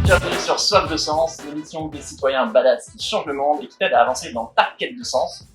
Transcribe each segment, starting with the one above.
Bienvenue sur Soif de Sens, l'émission des citoyens badass qui changent le monde et qui t'aident à avancer dans ta quête de sens.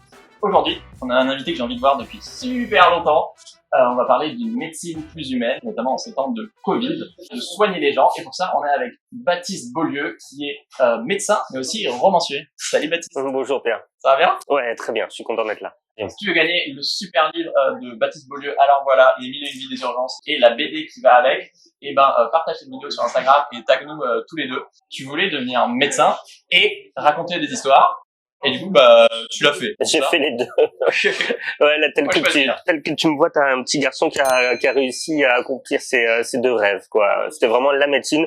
Aujourd'hui, on a un invité que j'ai envie de voir depuis super longtemps. On va parler d'une médecine plus humaine, notamment en ces temps de Covid, de soigner les gens. Et pour ça, on est avec Baptiste Beaulieu, qui est médecin, mais aussi romancier. Salut Baptiste. Bonjour Pierre. Ça va bien? Ouais, très bien, je suis content d'être là. Si tu veux gagner le super livre de Baptiste Beaulieu, alors voilà, Les 1001 vies des urgences et la BD qui va avec, et partage cette vidéo sur Instagram et tag-nous tous les deux. Tu voulais devenir médecin et raconter des histoires. Et du coup, tu l'as fait. J'ai fait les deux. Ouais, là, tel que tu me vois, t'as un petit garçon qui a réussi à accomplir ses deux rêves, quoi. C'était vraiment la médecine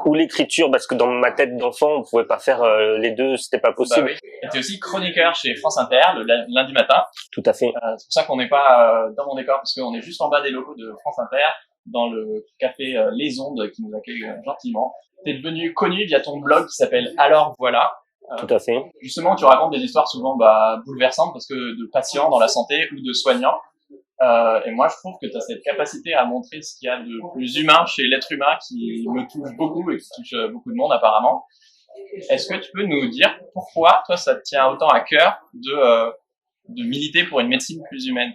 ou l'écriture, parce que dans ma tête d'enfant, on pouvait pas faire les deux, c'était pas possible. Bah oui. Et t'es aussi chroniqueur chez France Inter le lundi matin. Tout à fait. C'est pour ça qu'on n'est pas dans mon décor, parce qu'on est juste en bas des locaux de France Inter, dans le café Les Ondes, qui nous accueille gentiment. T'es devenu connu via ton blog qui s'appelle Alors Voilà. Tout à fait. Justement, tu racontes des histoires souvent bouleversantes parce que de patients dans la santé ou de soignants. Et moi, je trouve que tu as cette capacité à montrer ce qu'il y a de plus humain chez l'être humain qui me touche beaucoup et qui touche beaucoup de monde apparemment. Est-ce que tu peux nous dire pourquoi, toi, ça te tient autant à cœur de militer pour une médecine plus humaine?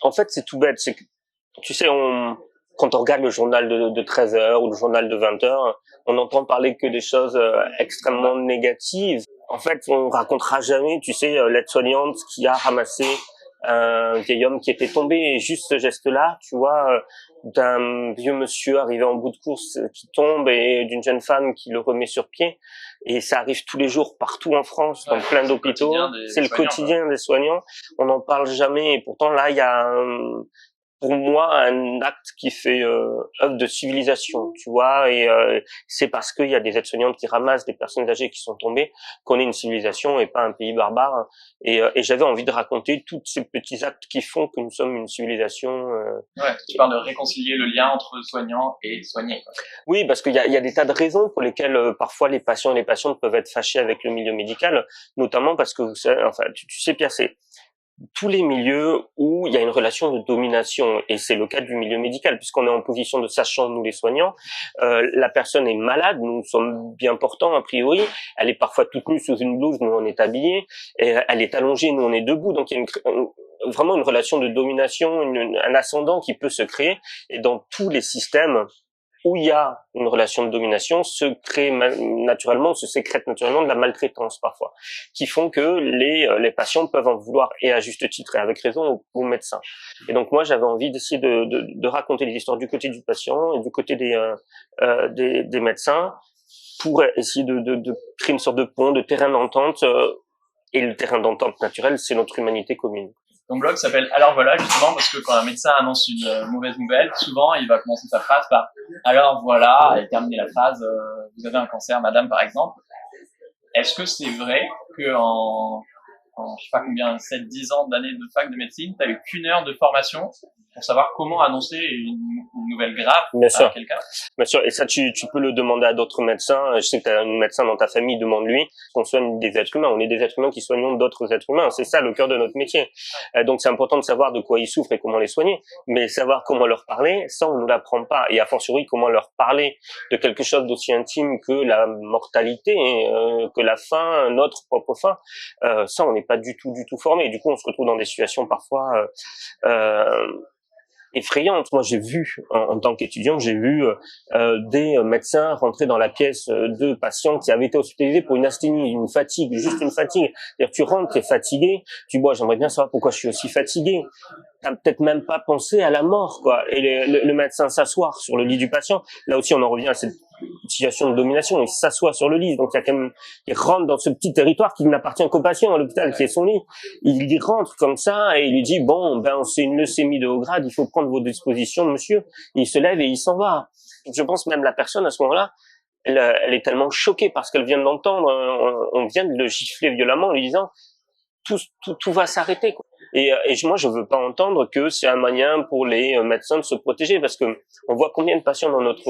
En fait, c'est tout bête. C'est que, tu sais, quand on regarde le journal de 13 heures ou le journal de 20 heures, on n'entend parler que des choses extrêmement négatives. En fait, on racontera jamais, tu sais, l'aide-soignante qui a ramassé un vieil homme qui était tombé, et juste ce geste-là, tu vois, d'un vieux monsieur arrivé en bout de course qui tombe et d'une jeune femme qui le remet sur pied. Et ça arrive tous les jours partout en France, dans plein d'hôpitaux. C'est le quotidien des soignants. On n'en parle jamais. Et pourtant, là, il y a pour moi un acte qui fait œuvre de civilisation, tu vois, et c'est parce qu'il y a des aides-soignantes qui ramassent des personnes âgées qui sont tombées qu'on est une civilisation et pas un pays barbare. Et j'avais envie de raconter tous ces petits actes qui font que nous sommes une civilisation. Ouais, tu parles de réconcilier le lien entre soignants et soignés, quoi. Oui, parce qu'il y a des tas de raisons pour lesquelles parfois les patients et les patientes peuvent être fâchés avec le milieu médical, notamment parce que, enfin, tu sais Pierre, c'est tous les milieux où il y a une relation de domination, et c'est le cas du milieu médical, puisqu'on est en position de sachant, nous les soignants. La personne est malade, nous sommes bien portants a priori, elle est parfois toute nue sous une blouse, nous on est habillés, et elle est allongée, nous on est debout, donc il y a vraiment une relation de domination, un ascendant qui peut se créer, et dans tous les systèmes où il y a une relation de domination, se sécrète naturellement de la maltraitance parfois, qui font que les patients peuvent en vouloir, et à juste titre et avec raison, aux médecins. Et donc moi j'avais envie d'essayer de raconter les histoires du côté du patient et du côté des médecins, pour essayer de créer une sorte de pont, de terrain d'entente, et le terrain d'entente naturel, c'est notre humanité commune. Ton blog s'appelle Alors Voilà, justement, parce que quand un médecin annonce une mauvaise nouvelle, souvent, il va commencer sa phrase par Alors voilà, et terminer la phrase vous avez un cancer, madame, par exemple. Est-ce que c'est vrai que en je sais pas combien, 7-10 ans d'années de fac de médecine, t'as eu qu'une heure de formation pour savoir comment annoncer une nouvelle grave à quelqu'un? Bien sûr, et ça tu peux le demander à d'autres médecins. Je sais que tu as un médecin dans ta famille, demande-lui. On soigne des êtres humains, on est des êtres humains qui soignons d'autres êtres humains, c'est ça le cœur de notre métier. Donc c'est important de savoir de quoi ils souffrent et comment les soigner, mais savoir comment leur parler, ça on ne l'apprend pas, et a fortiori comment leur parler de quelque chose d'aussi intime que la mortalité, que la faim, notre propre faim, ça on n'est pas du tout formé, et du coup on se retrouve dans des situations parfois effrayante. Moi, j'ai vu, en tant qu'étudiant, j'ai vu des médecins rentrer dans la pièce de patients qui avaient été hospitalisés pour une asthénie, une fatigue, juste une fatigue. C'est-à-dire, tu rentres, t'es fatigué, tu dis, j'aimerais bien savoir pourquoi je suis aussi fatigué. T'as peut-être même pas pensé à la mort, quoi. Et le médecin s'asseoir sur le lit du patient. Là aussi, on en revient à cette situation de domination. Il s'assoit sur le lit. Donc, il y a quand même, il rentre dans ce petit territoire qui n'appartient qu'au patient à l'hôpital, qui est son lit. Il y rentre comme ça et il lui dit, c'est une leucémie de haut grade, il faut prendre vos dispositions, monsieur. Il se lève et il s'en va. Je pense même la personne, à ce moment-là, elle est tellement choquée parce qu'elle vient d'entendre, on vient de le gifler violemment en lui disant, tout va s'arrêter, quoi. Et moi, je veux pas entendre que c'est un moyen pour les médecins de se protéger, parce que on voit combien de patients dans notre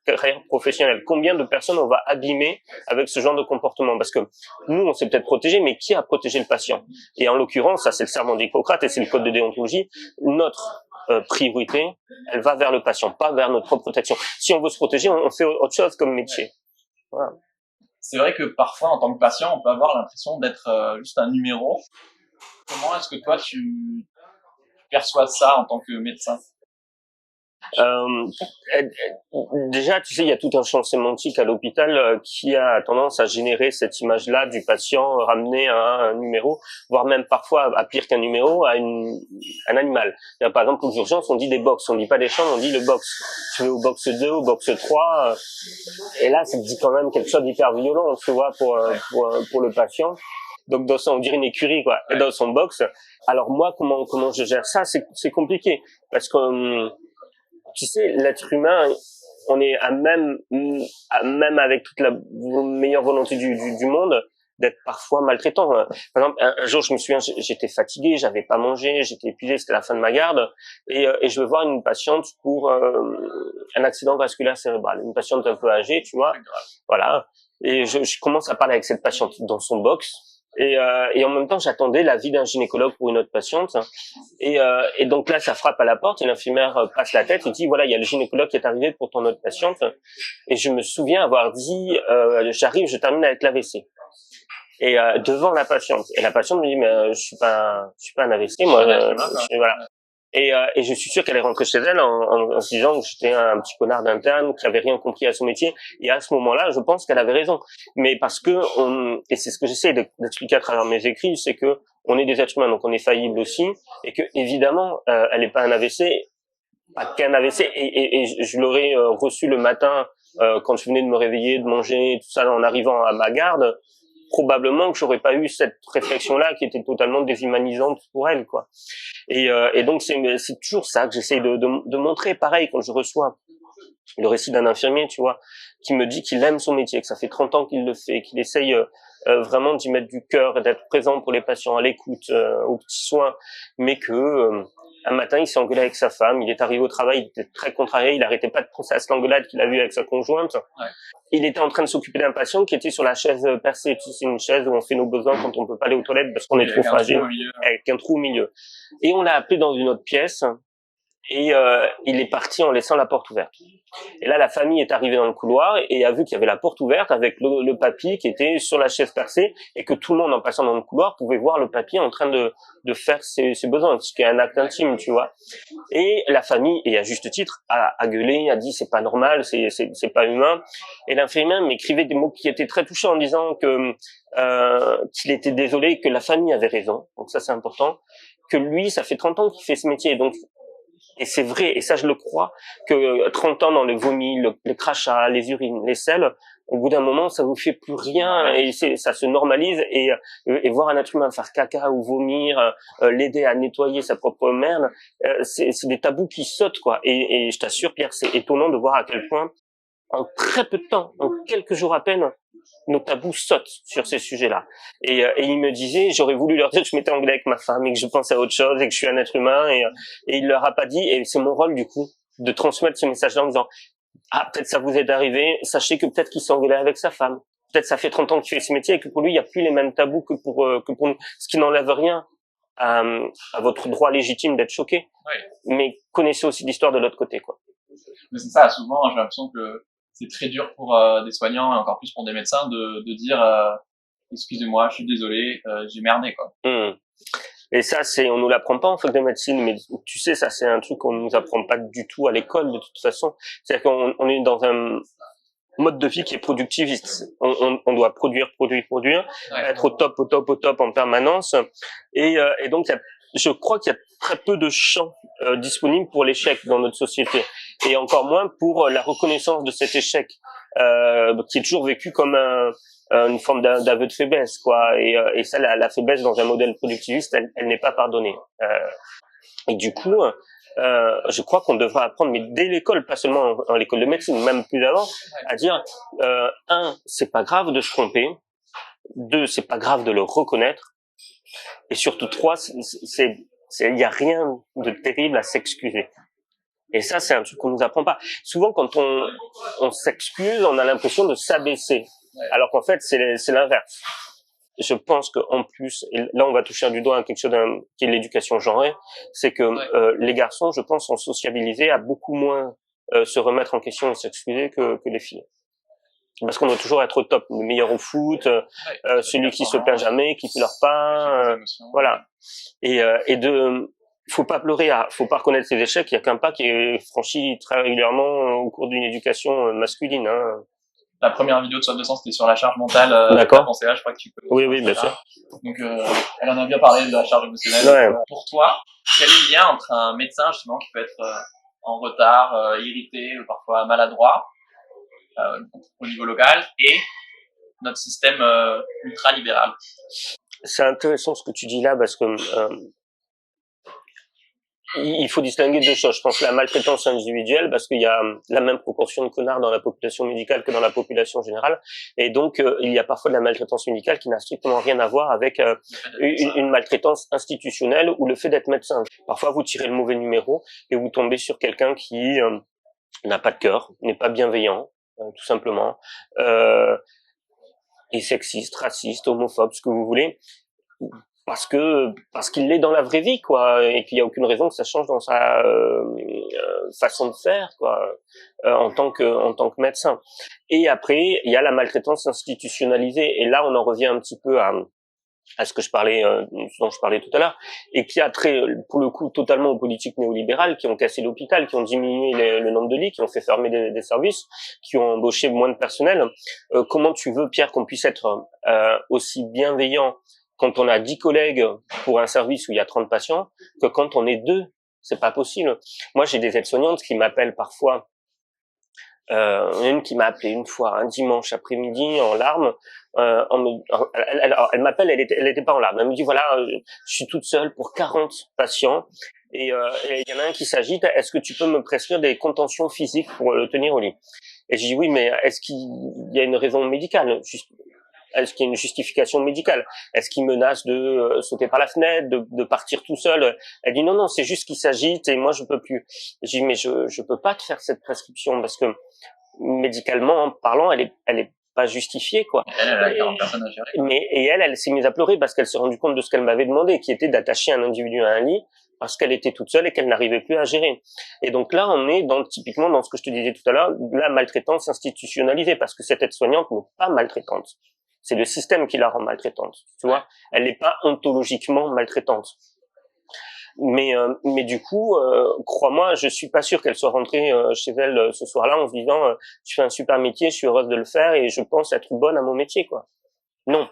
carrière professionnelle, combien de personnes on va abîmer avec ce genre de comportement, parce que nous, on s'est peut-être protégé, mais qui a protégé le patient? Et en l'occurrence, ça c'est le serment d'Hippocrate et c'est le code de déontologie, notre priorité, elle va vers le patient, pas vers notre propre protection. Si on veut se protéger, on fait autre chose comme métier. Voilà. C'est vrai que parfois, en tant que patient, on peut avoir l'impression d'être juste un numéro. Comment est-ce que toi, tu perçois ça en tant que médecin? Euh, Déjà, tu sais, il y a tout un champ sémantique à l'hôpital qui a tendance à générer cette image-là du patient ramené à un numéro, voire même parfois à pire qu'un numéro, à un animal. Par exemple, aux urgences, on dit des box, on dit pas des chambres, on dit le box. Tu veux au box 2, au box 3, et là, ça te dit quand même quelque chose d'hyper violent, tu vois, pour le patient. Donc on dirait une écurie, quoi, dans son box. Alors moi, comment je gère ça? C'est compliqué, parce que tu sais, l'être humain, on est même avec toute la meilleure volonté du monde, d'être parfois maltraitant. Par exemple, un jour, je me souviens, j'étais fatigué, j'avais pas mangé, j'étais épuisé, c'était la fin de ma garde, et je vais voir une patiente pour un accident vasculaire cérébral, une patiente un peu âgée, tu vois, voilà. Et je commence à parler avec cette patiente dans son box. Et en même temps, j'attendais l'avis d'un gynécologue pour une autre patiente. Et donc là, ça frappe à la porte et l'infirmière passe la tête et dit, voilà, il y a le gynécologue qui est arrivé pour ton autre patiente. Et je me souviens avoir dit, j'arrive, je termine avec l'AVC. Et devant la patiente. Et la patiente me dit, mais je suis pas un AVC, moi. Voilà. Et je suis sûr qu'elle est rentrée chez elle en se disant que j'étais un petit connard d'interne, qui avait rien compris à son métier. Et à ce moment-là, je pense qu'elle avait raison. Mais parce que et c'est ce que j'essaie d'expliquer à travers mes écrits, c'est que on est des êtres humains, donc on est faillible aussi, et que évidemment, elle n'est pas un AVC, pas qu'un AVC. Et je l'aurais reçu le matin quand je venais de me réveiller, de manger, tout ça, en arrivant à ma garde. Probablement que j'aurais pas eu cette réflexion-là qui était totalement déshumanisante pour elle, quoi. Et donc c'est toujours ça que j'essaie de montrer. Pareil, quand je reçois le récit d'un infirmier, tu vois, qui me dit qu'il aime son métier, que ça fait 30 ans qu'il le fait, qu'il essaye vraiment d'y mettre du cœur et d'être présent pour les patients, à l'écoute, aux petits soins, mais que un matin, il s'est engueulé avec sa femme, il est arrivé au travail, il était très contrarié, il arrêtait pas de penser à cette engueulade qu'il a vue avec sa conjointe. Ouais. Il était en train de s'occuper d'un patient qui était sur la chaise percée. C'est une chaise où on fait nos besoins quand on peut pas aller aux toilettes parce qu'on est trop fragile, avec un trou au milieu. Et on l'a appelé dans une autre pièce et il est parti en laissant la porte ouverte. Et là, la famille est arrivée dans le couloir et a vu qu'il y avait la porte ouverte avec le papy qui était sur la chaise percée et que tout le monde, en passant dans le couloir, pouvait voir le papy en train de faire ses besoins, ce qui est un acte intime, tu vois. Et la famille, et à juste titre, a gueulé, a dit c'est pas normal, c'est pas humain. Et l'infirmière m'écrivait des mots qui étaient très touchants en disant que qu'il était désolé, que la famille avait raison. Donc ça, c'est important. Que lui, ça fait 30 ans qu'il fait ce métier, donc. Et c'est vrai, et ça je le crois, que 30 ans dans le vomi, le crachat, les urines, les selles, au bout d'un moment, ça vous fait plus rien et ça se normalise et voir un être humain faire caca ou vomir, l'aider à nettoyer sa propre merde, c'est des tabous qui sautent, quoi. Et je t'assure, Pierre, c'est étonnant de voir à quel point, en très peu de temps, en quelques jours à peine, nos tabous sautent sur ces sujets-là. Et il me disait, j'aurais voulu leur dire que je m'étais engueulé avec ma femme et que je pensais à autre chose et que je suis un être humain et il leur a pas dit, et c'est mon rôle du coup, de transmettre ce message-là en disant, ah, peut-être ça vous est arrivé, sachez que peut-être qu'il s'est engueulé avec sa femme. Peut-être ça fait 30 ans qu'il fait ce métier et que pour lui, il n'y a plus les mêmes tabous que pour nous. Ce qui n'enlève rien à votre droit légitime d'être choqué. Oui. Mais connaissez aussi l'histoire de l'autre côté, quoi. Mais c'est ça, souvent, j'ai l'impression que c'est très dur pour des soignants et encore plus pour des médecins de dire excusez-moi, je suis désolé, j'ai merdé, quoi. Et ça, on nous l'apprend pas en fac de médecine, mais tu sais, ça c'est un truc qu'on nous apprend pas du tout à l'école de toute façon. C'est-à-dire qu'on est dans un mode de vie qui est productiviste. On doit produire, ouais. Être au top en permanence. Et donc, je crois qu'il y a très peu de champs disponibles pour l'échec dans notre société. Et encore moins pour la reconnaissance de cet échec, qui est toujours vécu comme une forme d'aveu de faiblesse, quoi. Et ça, la faiblesse dans un modèle productiviste, elle n'est pas pardonnée. Et du coup, je crois qu'on devra apprendre, mais dès l'école, pas seulement en l'école de médecine, même plus avant, à dire, c'est pas grave de se tromper. 2, c'est pas grave de le reconnaître. Et surtout 3, il y a rien de terrible à s'excuser. Et ça, c'est un truc qu'on nous apprend pas. Souvent, quand on s'excuse, on a l'impression de s'abaisser. Alors qu'en fait, c'est l'inverse. je pense qu'en plus, et là on va toucher du doigt à quelque chose qui est l'éducation genrée, c'est que les garçons, je pense, sont sociabilisés à beaucoup moins se remettre en question et s'excuser que les filles. Parce qu'on doit toujours être au top, le meilleur au foot, celui qui se plaint jamais, qui pleure pas, voilà. Et faut pas pleurer, faut pas reconnaître ses échecs. Il y a qu'un pas qui est franchi très régulièrement au cours d'une éducation masculine. Hein. La première vidéo de Soif de Sang, c'était sur la charge mentale. D'accord. Je crois que tu peux. Oui, bien sûr. Donc, elle en a bien parlé de la charge émotionnelle. Ouais. Pour toi, quel est le lien entre un médecin justement qui peut être en retard, irrité, ou parfois maladroit au niveau local, et notre système ultra-libéral? C'est intéressant ce que tu dis là, parce que il faut distinguer deux choses. Je pense la maltraitance individuelle, parce qu'il y a la même proportion de connards dans la population médicale que dans la population générale, et donc il y a parfois de la maltraitance médicale qui n'a strictement rien à voir avec une maltraitance institutionnelle ou le fait d'être médecin. Parfois vous tirez le mauvais numéro et vous tombez sur quelqu'un qui n'a pas de cœur, n'est pas bienveillant, tout simplement, est sexiste, raciste, homophobe, ce que vous voulez, parce qu'il l'est dans la vraie vie, quoi, et qu'il y a aucune raison que ça change dans sa façon de faire, quoi, en tant que médecin. Et après, il y a la maltraitance institutionnalisée, et là on en revient un petit peu à ce que dont je parlais tout à l'heure, et qui a trait, pour le coup, totalement aux politiques néolibérales qui ont cassé l'hôpital, qui ont diminué le nombre de lits, qui ont fait fermer des services, qui ont embauché moins de personnel. Comment tu veux, Pierre, qu'on puisse être aussi bienveillant quand on a 10 collègues pour un service où il y a 30 patients, que quand on est 2? C'est pas possible. Moi, j'ai des aides-soignantes qui m'appellent parfois. Une qui m'a appelé une fois un dimanche après-midi en larmes. Elle m'appelle, elle était pas en larmes. Elle me dit voilà, je suis toute seule pour 40 patients et il y en a un qui s'agite. Est-ce que tu peux me prescrire des contentions physiques pour le tenir au lit? Et je dis oui, mais est-ce qu'il y a une raison médicale? Est-ce qu'il y a une justification médicale? Est-ce qu'il menace de sauter par la fenêtre, de partir tout seul? Elle dit non, c'est juste qu'il s'agite et moi je peux plus. Je dis mais je peux pas te faire cette prescription parce que médicalement parlant, elle est pas justifiée, quoi. Elle a 40 personnes à gérer. Et elle s'est mise à pleurer parce qu'elle s'est rendue compte de ce qu'elle m'avait demandé, qui était d'attacher un individu à un lit parce qu'elle était toute seule et qu'elle n'arrivait plus à gérer. Et donc là, on est typiquement dans ce que je te disais tout à l'heure, la maltraitance institutionnalisée, parce que cette aide-soignante n'est pas maltraitante. C'est le système qui la rend maltraitante, tu vois. Elle n'est pas ontologiquement maltraitante. Mais du coup, crois-moi, je suis pas sûr qu'elle soit rentrée chez elle ce soir-là en se disant je fais un super métier, je suis heureuse de le faire et je pense être bonne à mon métier, quoi. Non.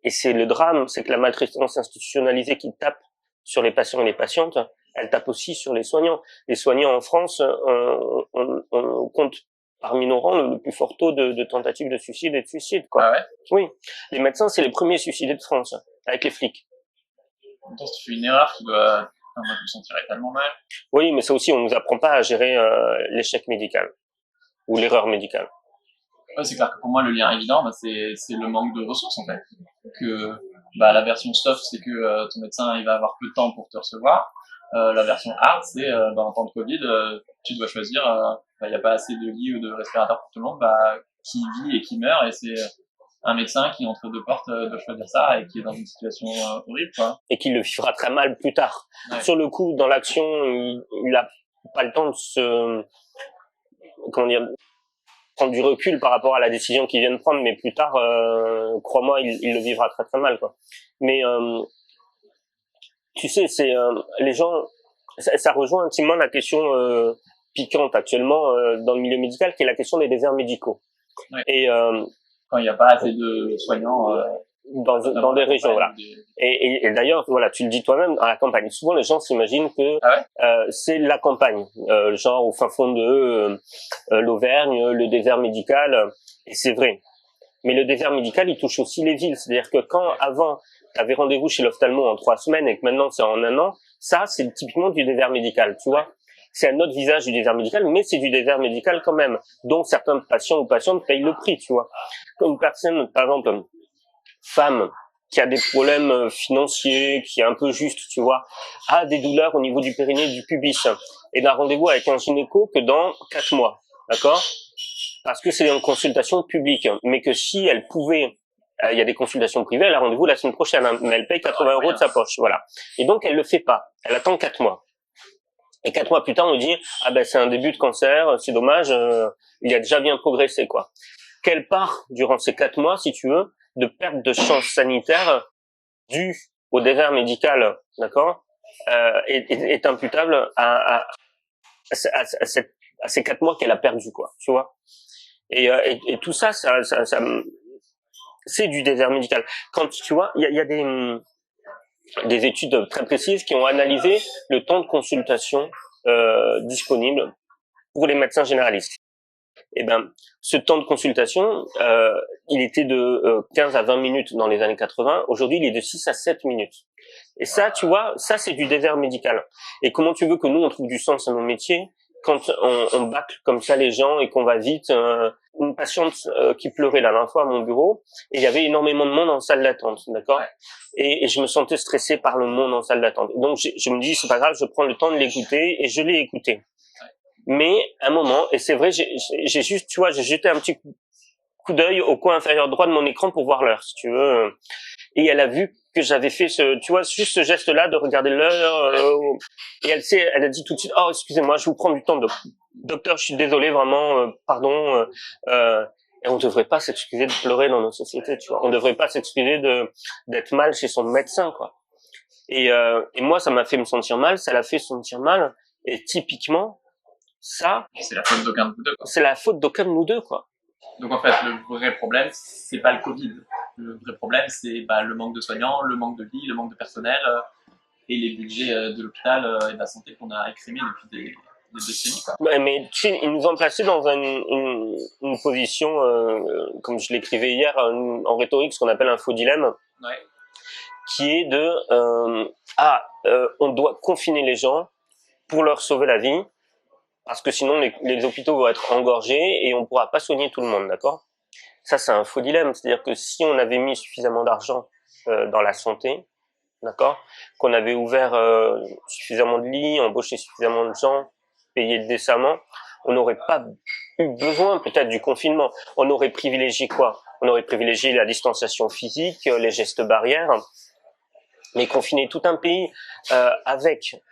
Et c'est le drame, c'est que la maltraitance institutionnalisée qui tape sur les patients et les patientes, elle tape aussi sur les soignants. Les soignants en France, on compte parmi nos rangs le plus fort taux de tentatives de suicide et de suicide, quoi. Ah ouais? Oui. Les médecins, c'est les premiers suicidés de France, avec les flics. En même temps, si tu fais une erreur, tu dois, moi, je me sentirais tellement mal. Oui, mais ça aussi, on nous apprend pas à gérer l'échec médical ou l'erreur médicale. Ouais, c'est clair que pour moi, le lien évident, c'est le manque de ressources, en fait. Que, la version soft, c'est que ton médecin, il va avoir peu de temps pour te recevoir. La version hard, c'est, en temps de Covid, tu dois choisir, il n'y a pas assez de lits ou de respirateurs pour tout le monde, qui vit et qui meurt, et c'est un médecin qui, entre deux portes, doit choisir ça et qui est dans une situation horrible, quoi. Et qui le vivra très mal plus tard. Ouais. Sur le coup, dans l'action, il a pas le temps de prendre du recul par rapport à la décision qu'il vient de prendre, mais plus tard, crois-moi, il le vivra très très mal, quoi. Mais tu sais, c'est les gens, ça rejoint intimement la question piquante actuellement dans le milieu médical, qui est la question des déserts médicaux. Ouais. Et quand il n'y a pas assez de soignants dans des régions, voilà. Et d'ailleurs, voilà, tu le dis toi-même, à la campagne. Souvent, les gens s'imaginent que c'est la campagne, genre au fin fond de l'Auvergne, le désert médical, et c'est vrai. Mais le désert médical, il touche aussi les villes. C'est-à-dire que quand avant, tu avais rendez-vous chez l'ophtalmo en 3 semaines et que maintenant c'est en 1 an, ça, c'est typiquement du désert médical, tu vois. C'est un autre visage du désert médical, mais c'est du désert médical quand même, dont certains patients ou patientes payent le prix, tu vois. Comme une personne, par exemple, femme qui a des problèmes financiers, qui est un peu juste, tu vois, a des douleurs au niveau du périnée, du pubis, et n'a rendez-vous avec un gynéco que dans 4 mois, d'accord? Parce que c'est une consultation publique, mais que si elle pouvait il y a des consultations privées, elle a rendez-vous la semaine prochaine, hein, mais elle paye 80 € de sa poche, voilà. Et donc elle le fait pas, elle attend 4 mois. Et 4 mois plus tard, on lui dit ah ben c'est un début de cancer, c'est dommage, il a déjà bien progressé quoi. Quelle part durant ces 4 mois, si tu veux, de perte de chance sanitaire due au désert médical, d'accord, est imputable à ces 4 mois qu'elle a perdu quoi, tu vois. Et tout ça, c'est du désert médical. Quand tu vois, il y a des études très précises qui ont analysé le temps de consultation disponible pour les médecins généralistes. Eh ben, ce temps de consultation, il était de 15 à 20 minutes dans les années 80. Aujourd'hui, il est de 6 à 7 minutes. Et ça, tu vois, ça c'est du désert médical. Et comment tu veux que nous on trouve du sens à nos métiers quand on bâcle comme ça les gens et qu'on va vite. Une patiente qui pleurait la dernière fois à mon bureau, et il y avait énormément de monde en salle d'attente, d'accord, et je me sentais stressé par le monde en salle d'attente. Donc je me dis c'est pas grave, je prends le temps de l'écouter, et je l'ai écouté. Mais à un moment, et c'est vrai, j'ai juste, tu vois, j'ai jeté un petit coup d'œil au coin inférieur droit de mon écran pour voir l'heure, si tu veux. Et elle a vu que j'avais fait tu vois, juste ce geste-là de regarder l'heure, et elle a dit tout de suite, oh, excusez-moi, je vous prends du temps, docteur, je suis désolé, vraiment, pardon, et on devrait pas s'excuser de pleurer dans nos sociétés, tu vois. On devrait pas s'excuser d'être mal chez son médecin, quoi. Et moi, ça m'a fait me sentir mal, ça l'a fait sentir mal, et typiquement, ça, c'est la faute d'aucun de vous deux, quoi. C'est la faute d'aucun de nous deux, quoi. Donc en fait, le vrai problème, c'est pas le Covid. Le vrai problème, c'est le manque de soignants, le manque de lits, le manque de personnel et les budgets de l'hôpital et de la santé qu'on a écrémés depuis des décennies, quoi. Mais tu sais, ils nous ont placés dans une position, comme je l'écrivais hier, en rhétorique, ce qu'on appelle un faux dilemme, Ouais. qui est on doit confiner les gens pour leur sauver la vie, parce que sinon les hôpitaux vont être engorgés et on pourra pas soigner tout le monde, d'accord? Ça, c'est un faux dilemme, c'est-à-dire que si on avait mis suffisamment d'argent dans la santé, d'accord, qu'on avait ouvert suffisamment de lits, embauché suffisamment de gens, payé décemment, on n'aurait pas eu besoin peut-être du confinement. On aurait privilégié quoi? On aurait privilégié la distanciation physique, les gestes barrières, mais confiner tout un pays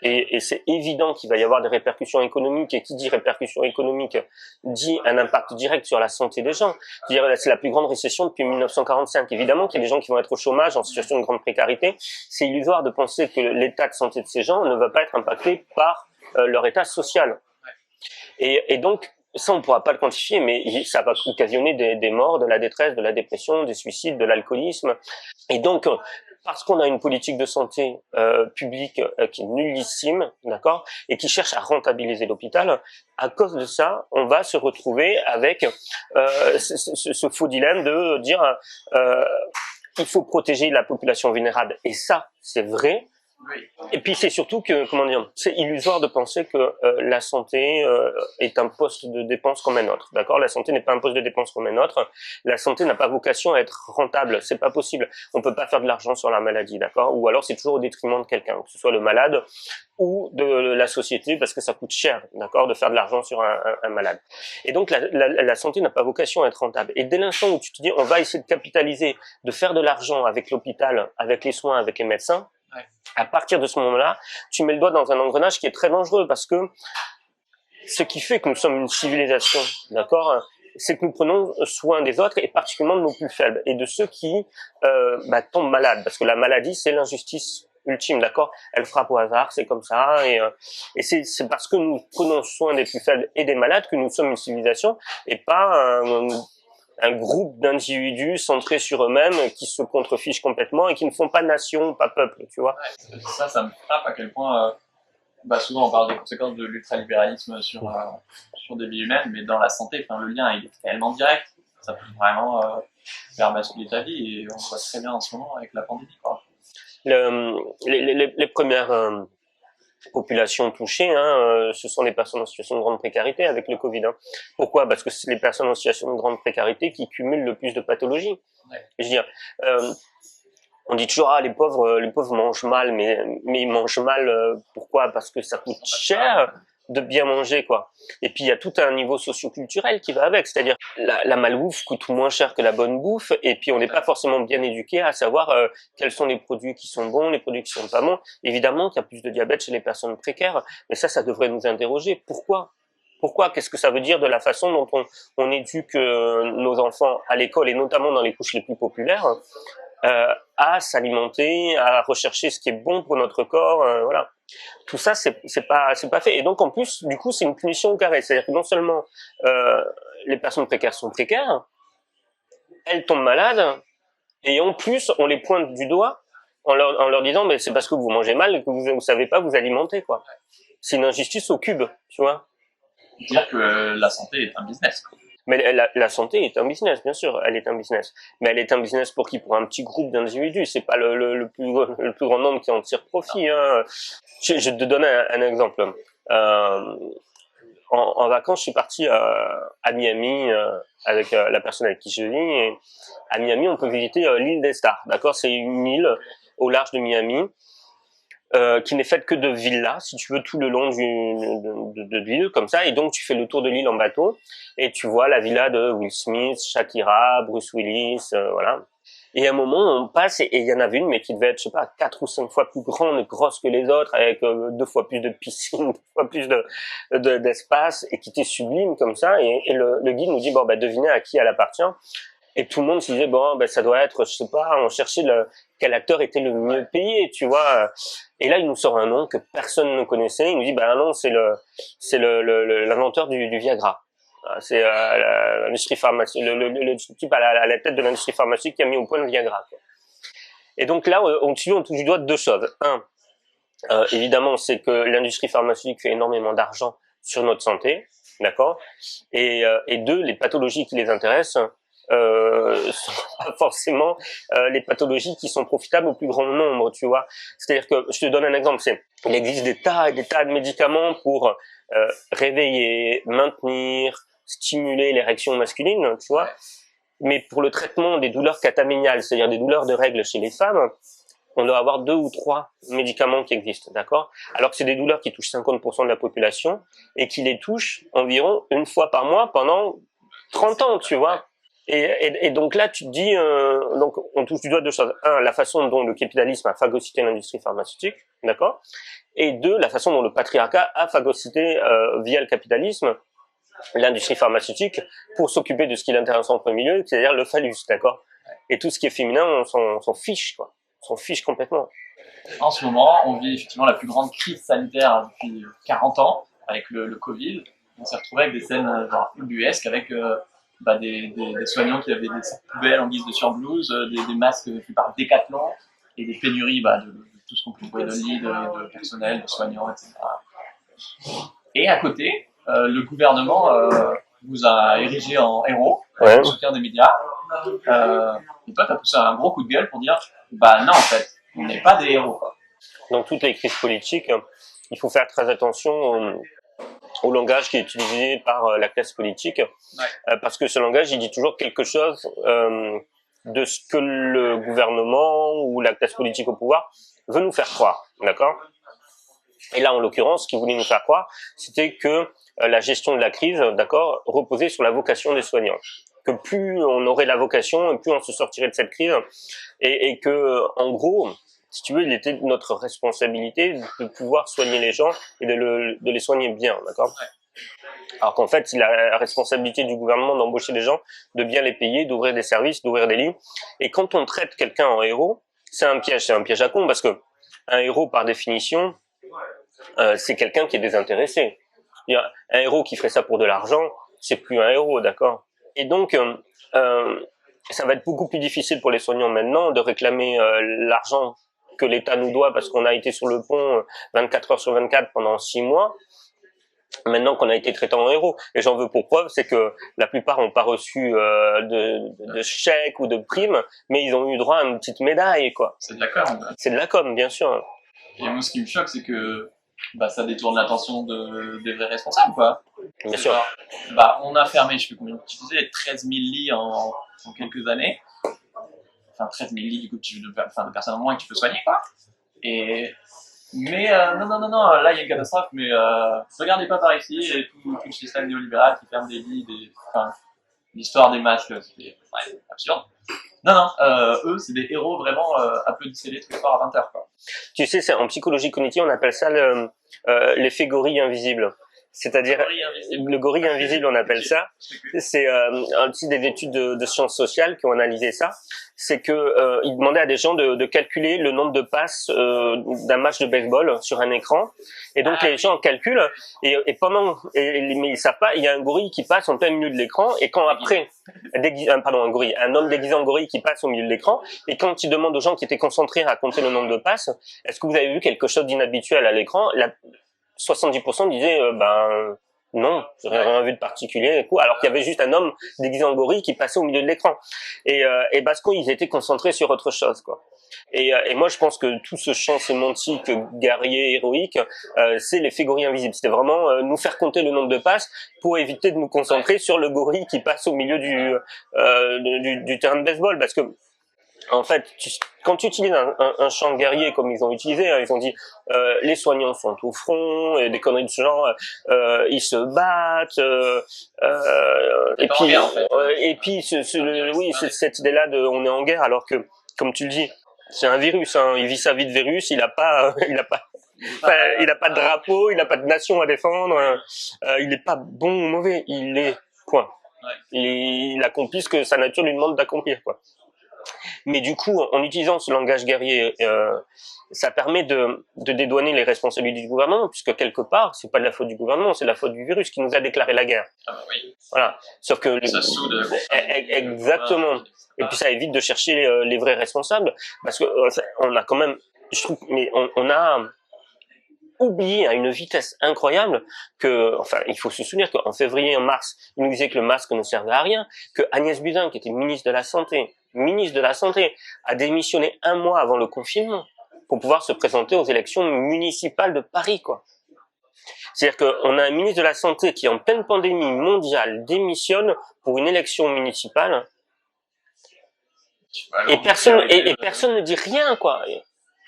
et c'est évident qu'il va y avoir des répercussions économiques, et qui dit répercussions économiques dit un impact direct sur la santé des gens. C'est la plus grande récession depuis 1945. Évidemment qu'il y a des gens qui vont être au chômage, en situation de grande précarité. C'est illusoire de penser que l'état de santé de ces gens ne va pas être impacté par leur état social. Et donc, ça, on ne pourra pas le quantifier, mais ça va occasionner des morts, de la détresse, de la dépression, des suicides, de l'alcoolisme. Et donc, parce qu'on a une politique de santé publique qui est nullissime, d'accord, et qui cherche à rentabiliser l'hôpital, à cause de ça, on va se retrouver avec ce faux dilemme de dire il faut protéger la population vulnérable. Et ça, c'est vrai. Oui. Et puis c'est surtout que, comment dire, c'est illusoire de penser que la santé est un poste de dépense comme un autre, d'accord? La santé n'est pas un poste de dépense comme un autre. La santé n'a pas vocation à être rentable, c'est pas possible. On peut pas faire de l'argent sur la maladie, d'accord? Ou alors c'est toujours au détriment de quelqu'un, que ce soit le malade ou de la société, parce que ça coûte cher, d'accord, de faire de l'argent sur un malade. Et donc la santé n'a pas vocation à être rentable. Et dès l'instant où tu te dis on va essayer de capitaliser, de faire de l'argent avec l'hôpital, avec les soins, avec les médecins, à partir de ce moment-là, tu mets le doigt dans un engrenage qui est très dangereux, parce que ce qui fait que nous sommes une civilisation, d'accord, c'est que nous prenons soin des autres, et particulièrement de nos plus faibles, et de ceux qui tombent malades, parce que la maladie, c'est l'injustice ultime, d'accord, elle frappe au hasard, c'est comme ça, et c'est parce que nous prenons soin des plus faibles et des malades que nous sommes une civilisation, et pas un groupe d'individus centrés sur eux-mêmes qui se contrefichent complètement et qui ne font pas nation, pas peuple, tu vois. Ouais, ça me frappe à quel point, souvent on parle des conséquences de l'ultralibéralisme sur des vies humaines, mais dans la santé, le lien il est tellement direct, ça peut vraiment faire basculer ta vie, et on voit très bien en ce moment avec la pandémie, quoi. Les premières populations touchées, ce sont les personnes en situation de grande précarité avec le Covid. Pourquoi? Parce que c'est les personnes en situation de grande précarité qui cumulent le plus de pathologies. Ouais. Je veux dire, on dit toujours les pauvres mangent mal, mais ils mangent mal pourquoi? Parce que ça coûte cher. de bien manger, quoi. Et puis il y a tout un niveau socioculturel qui va avec, c'est-à-dire la malbouffe coûte moins cher que la bonne bouffe, et puis on n'est pas forcément bien éduqué à savoir quels sont les produits qui sont bons, les produits qui sont pas bons. Évidemment qu'il y a plus de diabète chez les personnes précaires, mais ça devrait nous interroger. Pourquoi? Pourquoi? Qu'est-ce que ça veut dire de la façon dont on éduque nos enfants à l'école, et notamment dans les couches les plus populaires, à s'alimenter, à rechercher ce qui est bon pour notre corps, voilà. Tout ça, c'est pas fait. Et donc en plus, du coup, c'est une punition au carré. C'est-à-dire que non seulement les personnes précaires sont précaires, elles tombent malades, et en plus, on les pointe du doigt en leur disant, mais c'est parce que vous mangez mal que vous savez pas vous alimenter, quoi. C'est une injustice au cube, tu vois. Dire que la santé est un business. Mais la santé est un business, bien sûr, elle est un business. Mais elle est un business pour qui? Pour un petit groupe d'individus. C'est pas le plus grand nombre qui en tire profit. Hein. Je te donne un exemple. En vacances, je suis parti à Miami avec la personne avec qui je vis. Et à Miami, on peut visiter l'île des Stars. D'accord, c'est une île au large de Miami. Qui n'est faite que de villas, si tu veux, tout le long de l'île, comme ça. Et donc, tu fais le tour de l'île en bateau, et tu vois la villa de Will Smith, Shakira, Bruce Willis, voilà. Et à un moment, on passe, et il y en avait une, mais qui devait être, je sais pas, 4 ou 5 fois plus grande et grosse que les autres, avec 2 fois plus de piscine, 2 fois plus d'espace, et qui était sublime, comme ça. Et le guide nous dit, bon, bah, devinez à qui elle appartient. Et tout le monde se disait, bon, ben, ça doit être, je sais pas, on cherchait quel acteur était le mieux payé, tu vois. Et là, il nous sort un nom que personne ne connaissait. Il nous dit, ben non, c'est l'inventeur du Viagra. C'est l'industrie pharmaceutique, le type à la tête de l'industrie pharmaceutique qui a mis au point le Viagra, quoi. Et donc là, on touche du doigt de 2 choses. Un, évidemment, c'est que l'industrie pharmaceutique fait énormément d'argent sur notre santé, d'accord. Et 2, les pathologies qui les intéressent sont pas forcément les pathologies qui sont profitables au plus grand nombre, tu vois. C'est-à-dire que, je te donne un exemple, il existe des tas et des tas de médicaments pour réveiller, maintenir, stimuler l'érection masculine, tu vois. Mais pour le traitement des douleurs cataméniales, c'est-à-dire des douleurs de règles chez les femmes, on doit avoir 2 ou 3 médicaments qui existent, d'accord? Alors que c'est des douleurs qui touchent 50% de la population, et qui les touchent environ 1 fois par mois pendant 30 ans, tu vois. Et donc là, tu te dis, donc on touche du doigt 2 choses. Un, la façon dont le capitalisme a phagocyté l'industrie pharmaceutique, d'accord. Et 2, la façon dont le patriarcat a phagocyté via le capitalisme l'industrie pharmaceutique pour s'occuper de ce qui l'intéresse en premier lieu, c'est-à-dire le phallus, d'accord. Et tout ce qui est féminin, on s'en fiche, quoi. On s'en fiche complètement. En ce moment, on vit effectivement la plus grande crise sanitaire depuis 40 ans avec le Covid. On s'est retrouvé avec des scènes genre ubuesques avec des soignants qui avaient des sacs poubelles en guise de surblouse, des masques faits par Decathlon et des pénuries de tout ce qu'on peut trouver de lits, de personnel, de soignants, etc. Et à côté, le gouvernement vous a érigé en héros, Ouais. au soutien des médias. Et toi, tu as poussé un gros coup de gueule pour dire bah non, en fait, on n'est pas des héros, quoi. Dans toutes les crises politiques, il faut faire très attention au langage qui est utilisé par la classe politique, parce que ce langage, il dit toujours quelque chose de ce que le gouvernement ou la classe politique au pouvoir veut nous faire croire, d'accord? Et là, en l'occurrence, ce qu'il voulait nous faire croire, c'était que la gestion de la crise, d'accord, reposait sur la vocation des soignants. Que plus on aurait la vocation, plus on se sortirait de cette crise, et que, en gros, si tu veux, il était de notre responsabilité de pouvoir soigner les gens et de les soigner bien, d'accord? Alors qu'en fait, c'est la responsabilité du gouvernement d'embaucher les gens, de bien les payer, d'ouvrir des services, d'ouvrir des lits. Et quand on traite quelqu'un en héros, c'est un piège à con, parce que un héros, par définition, c'est quelqu'un qui est désintéressé. Un héros qui ferait ça pour de l'argent, c'est plus un héros, d'accord? Et donc, ça va être beaucoup plus difficile pour les soignants maintenant de réclamer l'argent que l'État nous doit parce qu'on a été sur le pont 24 heures sur 24 pendant 6 mois, maintenant qu'on a été traité en héros. Et j'en veux pour preuve, c'est que la plupart n'ont pas reçu de chèques ou de primes, mais ils ont eu droit à une petite médaille, quoi. C'est de la com. C'est de la com, bien sûr. Et moi, ce qui me choque, c'est que ça détourne l'attention des vrais responsables, quoi. Bien sûr. On a fermé, je sais plus combien tu disais, 13 000 lits en quelques années. Enfin, 13 000 lits, du coup, de personnes en moins que tu peux soigner, quoi. Et Mais non, là il y a une catastrophe, mais regardez pas par ici, et tout le système néolibéral qui ferme des lits, enfin, l'histoire des masques, c'est absurde. Non, eux, c'est des héros vraiment applaudissez-les tous les soirs à 20h, quoi. Tu sais, en psychologie cognitive, on appelle ça l'effet gorille invisible. C'est-à-dire, le gorille invisible, on appelle ça. C'est un petit des études de sciences sociales qui ont analysé ça. C'est que ils demandaient à des gens de calculer le nombre de passes d'un match de baseball sur un écran. Et donc les gens calculent mais ils savent pas. Il y a un gorille qui passe en plein milieu de l'écran et quand après, un homme déguisé en gorille qui passe au milieu de l'écran et quand il demande aux gens qui étaient concentrés à compter le nombre de passes, est-ce que vous avez vu quelque chose d'inhabituel à l'écran? 70% disaient non, j'aurais rien vu de particulier, alors qu'il y avait juste un homme déguisé en gorille qui passait au milieu de l'écran. Et parce qu'ils étaient concentrés sur autre chose, quoi. Et moi, je pense que tout ce champ sémantique guerrier, héroïque, c'est l'effet gorille invisible. C'était vraiment nous faire compter le nombre de passes pour éviter de nous concentrer sur le gorille qui passe au milieu du terrain de baseball, parce que en fait, quand tu utilises un champ guerrier comme ils ont utilisé, ils ont dit les soignants sont au front et des conneries de ce genre, ils se battent, et puis cette idée-là de on est en guerre alors que comme tu le dis, c'est un virus, hein, il vit sa vie de virus, il a pas il a pas de drapeau, il a pas de nation à défendre, il est pas bon ou mauvais, il est point. Il accomplit ce que sa nature lui demande d'accomplir, quoi. Mais du coup, en utilisant ce langage guerrier, ça permet de dédouaner les responsabilités du gouvernement, puisque quelque part, c'est pas de la faute du gouvernement, c'est la faute du virus qui nous a déclaré la guerre. Ah bah oui. Voilà. Sauf que ça soude. exactement. Et puis ça évite de chercher les vrais responsables, parce que on a quand même, je trouve, mais on a oublié à une vitesse incroyable il faut se souvenir qu'en février, en mars, il nous disait que le masque ne servait à rien, que Agnès Buzyn, qui était ministre de la Santé, a démissionné 1 mois avant le confinement pour pouvoir se présenter aux élections municipales de Paris, quoi. C'est-à-dire qu'on a un ministre de la Santé qui, en pleine pandémie mondiale, démissionne pour une élection municipale et personne ne dit rien, quoi.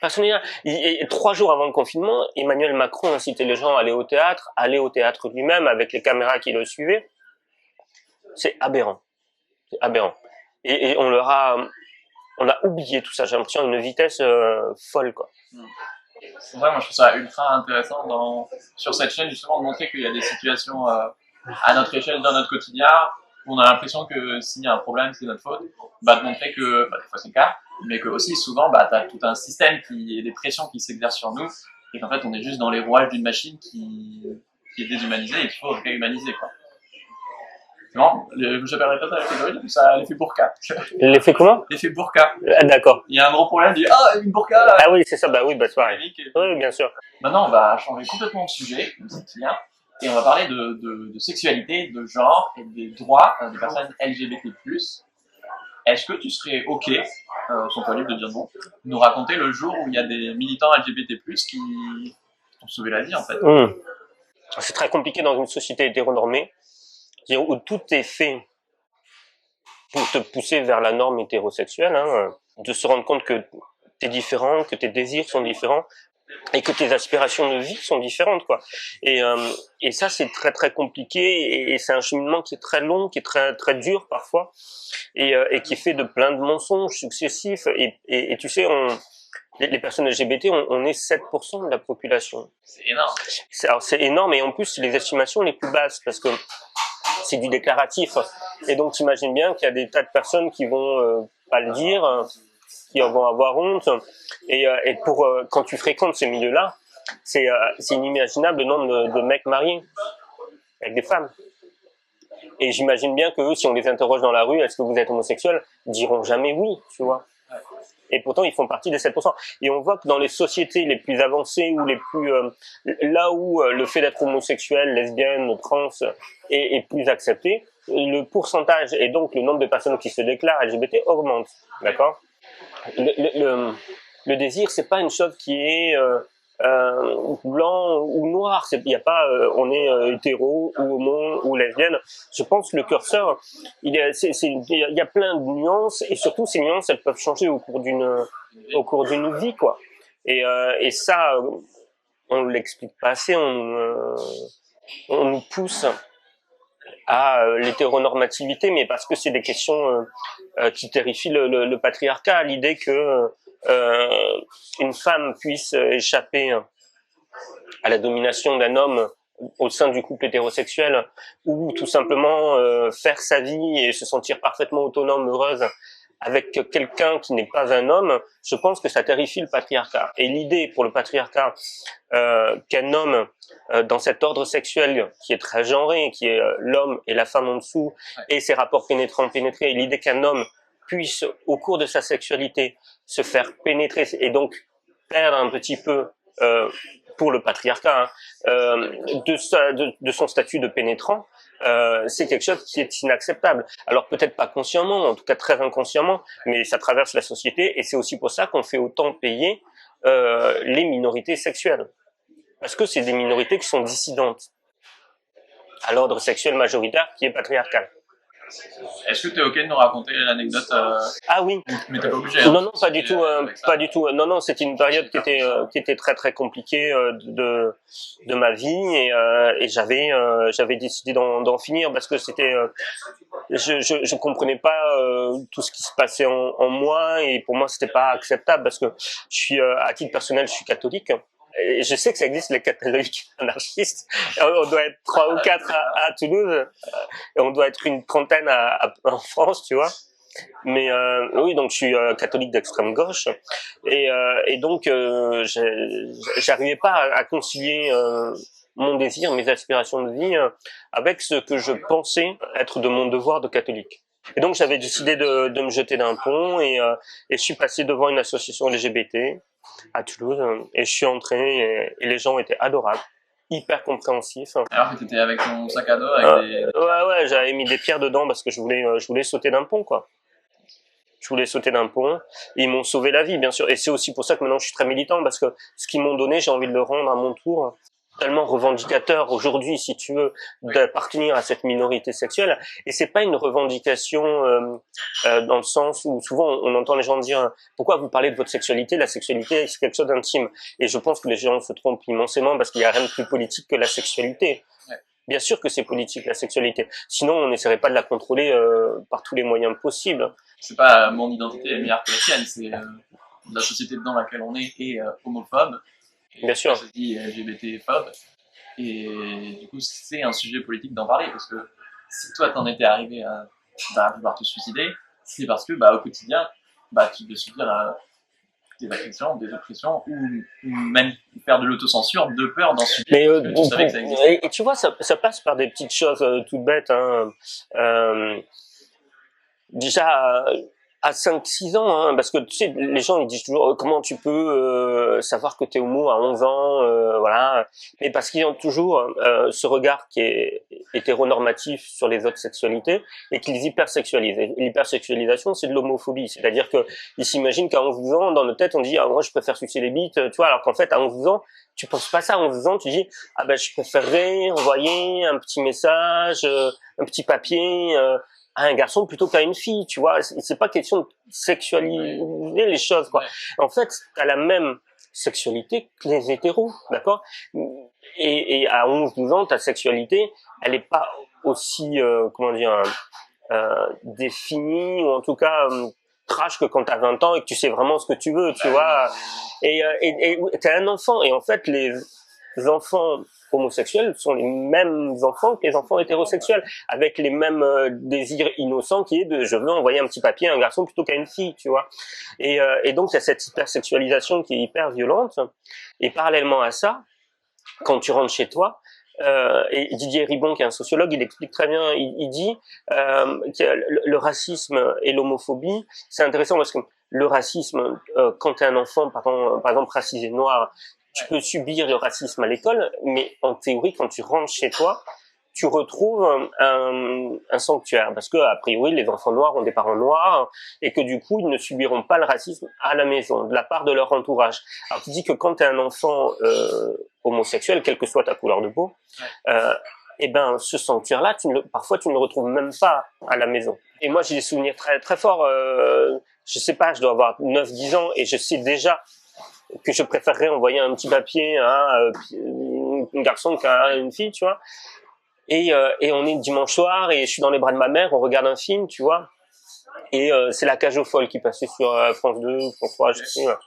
Personne ne dit rien. Et 3 jours avant le confinement, Emmanuel Macron incitait les gens à aller au théâtre lui-même avec les caméras qui le suivaient. C'est aberrant. Et on a oublié tout ça. J'ai l'impression à une vitesse folle, quoi. C'est vrai, moi je trouve ça ultra intéressant sur cette chaîne justement de montrer qu'il y a des situations à notre échelle dans notre quotidien où on a l'impression que s'il y a un problème c'est notre faute, de montrer que des fois c'est le cas, mais que aussi souvent t'as tout un système et des pressions qui s'exercent sur nous et qu'en fait on est juste dans les rouages d'une machine qui est déshumanisée et qu'il faut réhumaniser, quoi. Non, j'appellerais pas ça l'effet gorille, ça l'effet burqa. L'effet comment? L'effet burqa. Ah, d'accord. Il y a un gros problème, une burqa là. Ah oui, c'est ça, c'est pareil. Oui, bien sûr. Maintenant, on va changer complètement de sujet, comme c'est bien, et on va parler de sexualité, de genre et des droits des personnes LGBT+. Est-ce que tu serais OK, sont pas libres de dire non, nous raconter le jour où il y a des militants LGBT+, qui ont sauvé la vie, en fait? C'est très compliqué dans une société hétéronormée, où tout est fait pour te pousser vers la norme hétérosexuelle, hein, de se rendre compte que t'es différent, que tes désirs sont différents, et que tes aspirations de vie sont différentes, quoi. Et ça, c'est très très compliqué, et c'est un cheminement qui est très long, qui est très très dur parfois, et qui est fait de plein de mensonges successifs. Et tu sais, les personnes LGBT, on est 7% de la population. C'est énorme. C'est énorme, et en plus, c'est les estimations les plus basses, parce que c'est du déclaratif. Et donc, t'imagines bien qu'il y a des tas de personnes qui vont pas le dire, qui vont avoir honte. Et quand tu fréquentes ces milieux-là, c'est inimaginable le nombre de mecs mariés avec des femmes. Et j'imagine bien que eux, si on les interroge dans la rue, est-ce que vous êtes homosexuel, diront jamais oui, tu vois. Et pourtant, ils font partie des 7%. Et on voit que dans les sociétés les plus avancées ou les plus là où le fait d'être homosexuel, lesbienne, trans est plus accepté, le pourcentage et donc le nombre de personnes qui se déclarent LGBT augmente. D'accord? Le désir, c'est pas une chose qui est blanc ou noir. Il y a pas on est hétéro ou homo ou lesbienne. Je pense que le curseur, il y a plein de nuances, et surtout ces nuances, elles peuvent changer au cours d'une vie, quoi. Et ça, on l'explique pas assez. On nous pousse à l'hétéronormativité, mais parce que c'est des questions qui terrifient le patriarcat. L'idée que une femme puisse échapper à la domination d'un homme au sein du couple hétérosexuel, ou tout simplement faire sa vie et se sentir parfaitement autonome, heureuse avec quelqu'un qui n'est pas un homme, je pense que ça terrifie le patriarcat. Et l'idée pour le patriarcat qu'un homme dans cet ordre sexuel qui est très genré, qui est l'homme et la femme en dessous, et ses rapports pénétrés, l'idée qu'un homme puisse, au cours de sa sexualité, se faire pénétrer et donc perdre un petit peu pour le patriarcat de son statut de pénétrant, c'est quelque chose qui est inacceptable. Alors peut-être pas consciemment, en tout cas très inconsciemment, mais ça traverse la société et c'est aussi pour ça qu'on fait autant payer les minorités sexuelles. Parce que c'est des minorités qui sont dissidentes à l'ordre sexuel majoritaire qui est patriarcal. Est-ce que tu es OK de nous raconter l'anecdote Ah oui. Mais t'es pas obligé. Non, non, pas du tout, pas du tout. Non, non, c'était une période qui était très très compliquée de ma vie et j'avais décidé d'en finir parce que c'était je comprenais pas tout ce qui se passait en moi et pour moi c'était pas acceptable parce que je suis à titre personnel je suis catholique. Et je sais que ça existe, les catholiques anarchistes. On doit être 3 ou 4 à Toulouse, et on doit être une trentaine en France, tu vois. Mais oui, donc je suis catholique d'extrême gauche, et donc j'arrivais pas à concilier mon désir, mes aspirations de vie avec ce que je pensais être de mon devoir de catholique. Et donc j'avais décidé de me jeter d'un pont et je suis passé devant une association LGBT à Toulouse et je suis entré et les gens étaient adorables, hyper compréhensifs. Alors que tu étais avec ton sac à dos avec des... Ouais, j'avais mis des pierres dedans parce que je voulais sauter d'un pont, quoi. Je voulais sauter d'un pont et ils m'ont sauvé la vie, bien sûr. Et c'est aussi pour ça que maintenant je suis très militant parce que ce qu'ils m'ont donné, j'ai envie de le rendre à mon tour. Tellement revendicateur aujourd'hui, si tu veux, d'appartenir à cette minorité sexuelle. Et c'est pas une revendication dans le sens où souvent on entend les gens dire pourquoi vous parlez de votre sexualité, la sexualité c'est quelque chose d'intime. Et je pense que les gens se trompent immensément parce qu'il y a rien de plus politique que la sexualité. Ouais. Bien sûr que c'est politique la sexualité. Sinon on n'essaierait pas de la contrôler par tous les moyens possibles. C'est pas mon identité est meilleure que la tienne, c'est la société dans laquelle on est homophobe. Bien sûr. Je dis LGBT-phobe. Et du coup, c'est un sujet politique d'en parler parce que si toi t'en étais arrivé à vouloir te suicider, c'est parce que au quotidien, tu dois subir des agressions, des oppressions ou même faire de l'autocensure de peur d'en subir. Mais tu savais que ça existait. et tu vois, ça passe par des petites choses toutes bêtes. Déjà à 5-6 ans, hein, parce que tu sais, les gens ils disent toujours comment tu peux savoir que t'es homo à 11 ans, voilà. Mais parce qu'ils ont toujours ce regard qui est hétéronormatif sur les autres sexualités et qu'ils hypersexualisent. Et l'hypersexualisation, c'est de l'homophobie, c'est-à-dire que ils s'imaginent qu'à 11 ans, dans nos têtes, on dit moi je préfère sucer les bites, tu vois, alors qu'en fait à 11 ans, tu penses pas ça. À 11 ans, tu dis je préférerais envoyer un petit message, un petit papier. À un garçon plutôt qu'à une fille, tu vois, c'est pas question de sexualiser les choses, quoi. En fait, t'as la même sexualité que les hétéros, d'accord? Et à 11-12 ans, ta sexualité, elle est pas aussi, définie, ou en tout cas, trash que quand t'as 20 ans et que tu sais vraiment ce que tu veux, tu vois. Et t'es un enfant, et en fait, les enfants homosexuels sont les mêmes enfants que les enfants hétérosexuels, avec les mêmes désirs innocents qui est de je veux envoyer un petit papier à un garçon plutôt qu'à une fille, tu vois. Et donc il y a cette hypersexualisation qui est hyper violente. Et parallèlement à ça, quand tu rentres chez toi, et Didier Ribon, qui est un sociologue, il explique très bien, il dit que le racisme et l'homophobie, c'est intéressant parce que le racisme, quand tu es un enfant, par exemple racisé noir, tu peux subir le racisme à l'école, mais en théorie, quand tu rentres chez toi, tu retrouves un sanctuaire, parce que a priori, les enfants noirs ont des parents noirs, et que du coup, ils ne subiront pas le racisme à la maison, de la part de leur entourage. Alors, tu dis que quand tu es un enfant homosexuel, quelle que soit ta couleur de peau, ce sanctuaire-là, parfois, tu ne le retrouves même pas à la maison. Et moi, j'ai des souvenirs très, très forts. Je sais pas, je dois avoir 9-10 ans, et je sais déjà que je préférerais envoyer un petit papier à un garçon qu'à une fille, tu vois. Et on est dimanche soir et je suis dans les bras de ma mère, on regarde un film, tu vois. Et c'est La Cage aux folles qui passait sur France 2, France 3, je sais pas.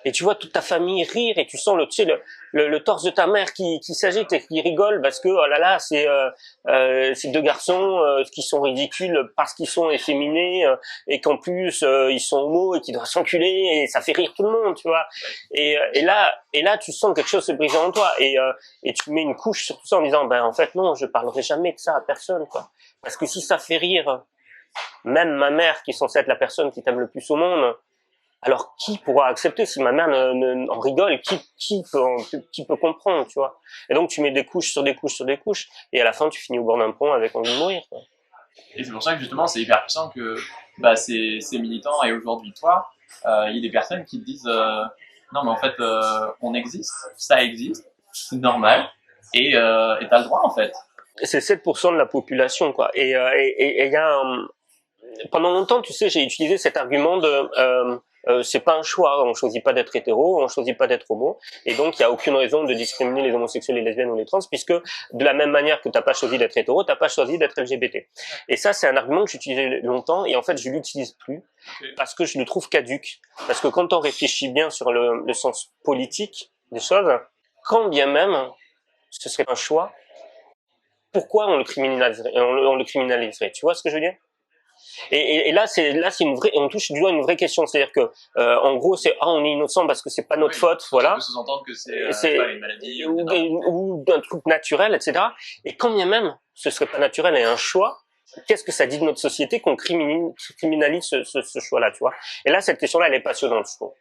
Et tu vois toute ta famille rire et tu sens tu sais, le torse de ta mère qui s'agite et qui rigole parce que oh là là c'est deux garçons qui sont ridicules parce qu'ils sont efféminés et qu'en plus ils sont homo et qu'ils doivent s'enculer et ça fait rire tout le monde, tu vois. Et là tu sens quelque chose se briser en toi et tu mets une couche sur tout ça en disant ben en fait non, je parlerai jamais de ça à personne, quoi, parce que si ça fait rire même ma mère qui est censée être la personne qui t'aime le plus au monde, alors qui pourra accepter si ma mère en rigole? Qui peut comprendre, tu vois? Et donc tu mets des couches sur des couches sur des couches, et à la fin tu finis au bord d'un pont avec envie de mourir, quoi. Et c'est pour ça que justement c'est hyper puissant que bah, ces militants et aujourd'hui toi, il y a des personnes qui te disent non mais en fait on existe, ça existe, c'est normal et t'as le droit en fait. C'est 7% de la population, quoi. Et il y a pendant longtemps, tu sais, j'ai utilisé cet argument de c'est pas un choix, on choisit pas d'être hétéro, on choisit pas d'être homo, et donc il y a aucune raison de discriminer les homosexuels, les lesbiennes ou les trans, puisque de la même manière que t'as pas choisi d'être hétéro, t'as pas choisi d'être LGBT. Et ça, c'est un argument que j'utilisais longtemps, et en fait, je l'utilise plus parce que je le trouve caduque. Parce que quand on réfléchit bien sur le sens politique des choses, quand bien même ce serait un choix, pourquoi on le criminaliserait, tu vois ce que je veux dire? Et là c'est une vraie, on touche du doigt une vraie question, c'est-à-dire que en gros c'est on est innocent parce que c'est pas notre faute, voilà. On peut sous-entendre que c'est une maladie ou d'un truc naturel, etc. Et quand bien même ce serait pas naturel et un choix, qu'est-ce que ça dit de notre société qu'on criminalise ce choix-là, tu vois? Et là cette question-là elle est passionnante, je trouve.